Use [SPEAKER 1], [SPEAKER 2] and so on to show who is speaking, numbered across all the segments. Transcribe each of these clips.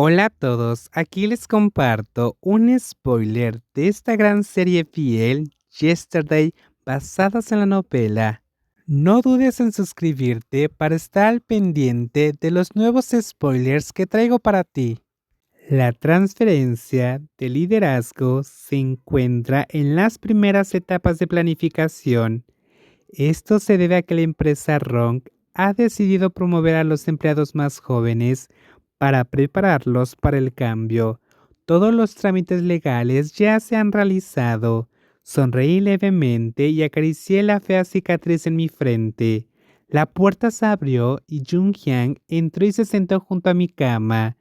[SPEAKER 1] Hola a todos, aquí les comparto un spoiler de esta gran serie fiel, Yesterday, basadas en la novela. No dudes en suscribirte para estar al pendiente de los nuevos spoilers que traigo para ti. La transferencia de liderazgo se encuentra en las primeras etapas de planificación. Esto se debe a que la empresa Ronk ha decidido promover a los empleados más jóvenes para prepararlos para el cambio. Todos los trámites legales ya se han realizado. Sonreí levemente y acaricié la fea cicatriz en mi frente. La puerta se abrió y Jung Hyang entró y se sentó junto a mi cama.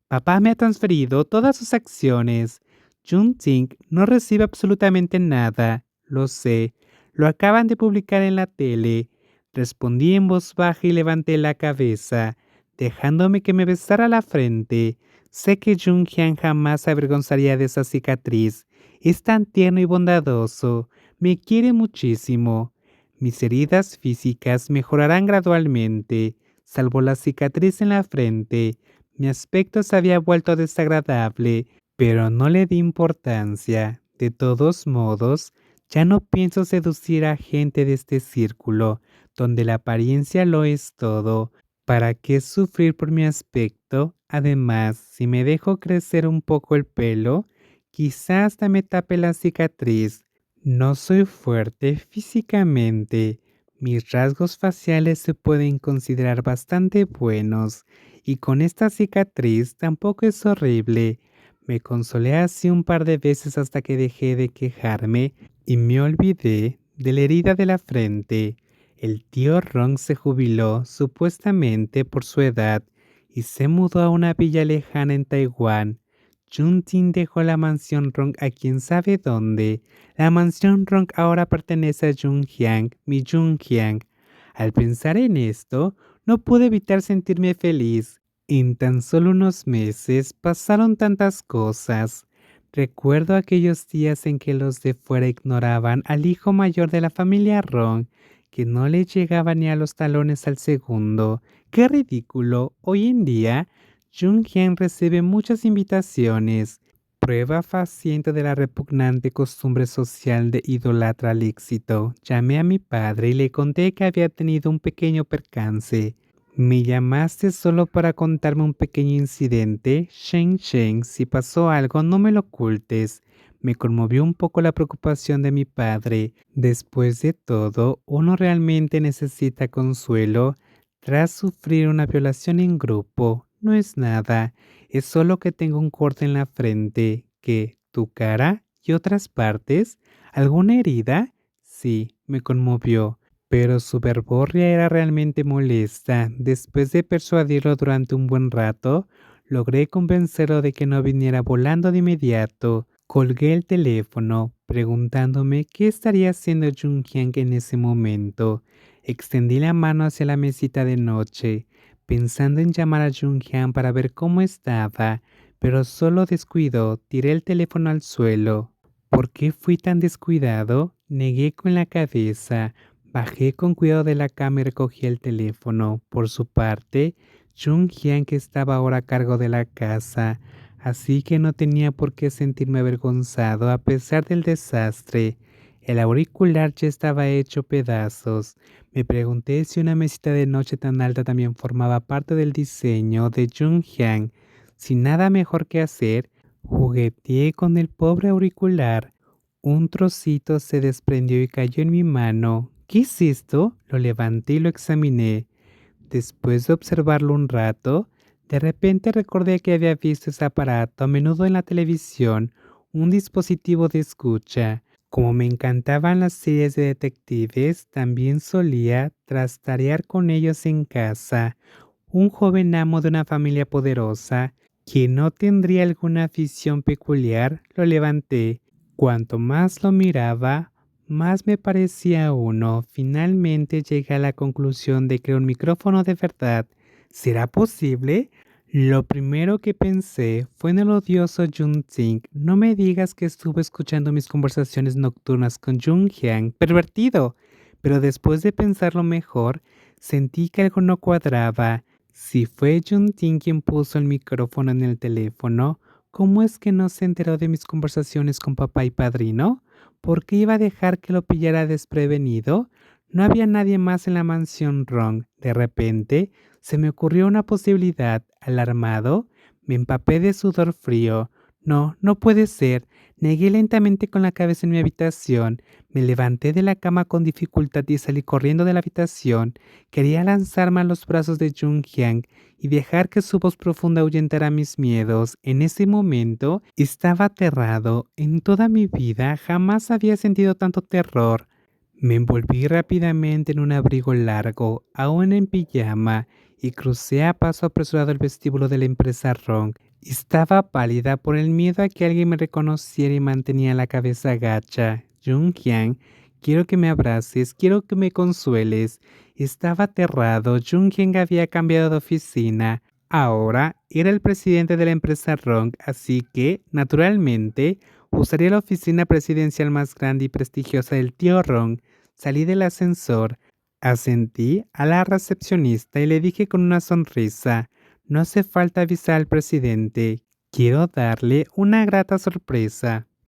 [SPEAKER 1] Papá me ha transferido todas sus acciones. Jun Ting no recibe absolutamente nada. Lo sé. Lo acaban de publicar en la tele. Respondí en voz baja y levanté la cabeza, dejándome que me besara la frente. Sé que Jung Hyun jamás se avergonzaría de esa cicatriz. Es tan tierno y bondadoso. Me quiere muchísimo. Mis heridas físicas mejorarán gradualmente, salvo la cicatriz en la frente. Mi aspecto se había vuelto desagradable, pero no le di importancia. De todos modos, ya no pienso seducir a gente de este círculo, donde la apariencia lo es todo. ¿Para qué sufrir por mi aspecto? Además, si me dejo crecer un poco el pelo, quizás hasta me tape la cicatriz. No soy fuerte físicamente. Mis rasgos faciales se pueden considerar bastante buenos, y con esta cicatriz tampoco es horrible. Me consolé así un par de veces hasta que dejé de quejarme y me olvidé de la herida de la frente. El tío Ron se jubiló supuestamente por su edad y se mudó a una villa lejana en Taiwán. Juntin dejó la mansión Ron a quien sabe dónde. La mansión Ron ahora pertenece a Jung Hyang, mi Jung Hyang. Al pensar en esto, no pude evitar sentirme feliz. En tan solo unos meses pasaron tantas cosas. Recuerdo aquellos días en que los de fuera ignoraban al hijo mayor de la familia Ron, que no le llegaba ni a los talones al segundo. ¡Qué ridículo! Hoy en día, Jung Hyun recibe muchas invitaciones. Prueba faciente de la repugnante costumbre social de idolatra al éxito. Llamé a mi padre y le conté que había tenido un pequeño percance. ¿Me llamaste solo para contarme un pequeño incidente? Shen Shen, si pasó algo, no me lo ocultes. Me conmovió un poco la preocupación de mi padre. Después de todo, uno realmente necesita consuelo tras sufrir una violación en grupo. No es nada, es solo que tengo un corte en la frente. ¿Qué? ¿Tu cara? ¿Y otras partes? ¿Alguna herida? Sí, me conmovió. Pero su verborrea era realmente molesta. Después de persuadirlo durante un buen rato, logré convencerlo de que no viniera volando de inmediato. Colgué el teléfono, preguntándome qué estaría haciendo Jung Hyang en ese momento. Extendí la mano hacia la mesita de noche, pensando en llamar a Jung Hyang para ver cómo estaba, pero solo descuidó, tiré el teléfono al suelo. ¿Por qué fui tan descuidado? Negué con la cabeza. Bajé con cuidado de la cama y recogí el teléfono. Por su parte, Jung Hyang que estaba ahora a cargo de la casa, así que no tenía por qué sentirme avergonzado a pesar del desastre. El auricular ya estaba hecho pedazos. Me pregunté si una mesita de noche tan alta también formaba parte del diseño de Jung Hyang. Sin nada mejor que hacer, jugueteé con el pobre auricular. Un trocito se desprendió y cayó en mi mano. ¿Qué es esto? Lo levanté y lo examiné. Después de observarlo un rato, de repente recordé que había visto ese aparato a menudo en la televisión, un dispositivo de escucha. Como me encantaban las series de detectives, también solía trastarear con ellos en casa. Un joven amo de una familia poderosa, que no tendría alguna afición peculiar, lo levanté. Cuanto más lo miraba, más me parecía uno. Finalmente llegué a la conclusión de que un micrófono de verdad. ¿Será posible? Lo primero que pensé fue en el odioso Jun Ting. No me digas que estuve escuchando mis conversaciones nocturnas con Jung Hyang. ¡Pervertido! Pero después de pensarlo mejor, sentí que algo no cuadraba. Si fue Juntin quien puso el micrófono en el teléfono, ¿cómo es que no se enteró de mis conversaciones con papá y padrino? ¿Por qué iba a dejar que lo pillara desprevenido? No había nadie más en la mansión Rong. De repente, se me ocurrió una posibilidad. Alarmado, me empapé de sudor frío. No, no puede ser. Negué lentamente con la cabeza en mi habitación. Me levanté de la cama con dificultad y salí corriendo de la habitación. Quería lanzarme a los brazos de Jung Hyang y dejar que su voz profunda ahuyentara mis miedos. En ese momento estaba aterrado. En toda mi vida jamás había sentido tanto terror. Me envolví rápidamente en un abrigo largo, aún en pijama, y crucé a paso apresurado el vestíbulo de la empresa Rong. Estaba pálida por el miedo a que alguien me reconociera y mantenía la cabeza gacha. Jung Hyang, quiero que me abraces, quiero que me consueles. Estaba aterrado. Jung Hyang había cambiado de oficina. Ahora era el presidente de la empresa Rong, así que, naturalmente, usaría la oficina presidencial más grande y prestigiosa del tío Rong. Salí del ascensor, asentí a la recepcionista y le dije con una sonrisa: no hace falta avisar al presidente. Quiero darle una grata sorpresa.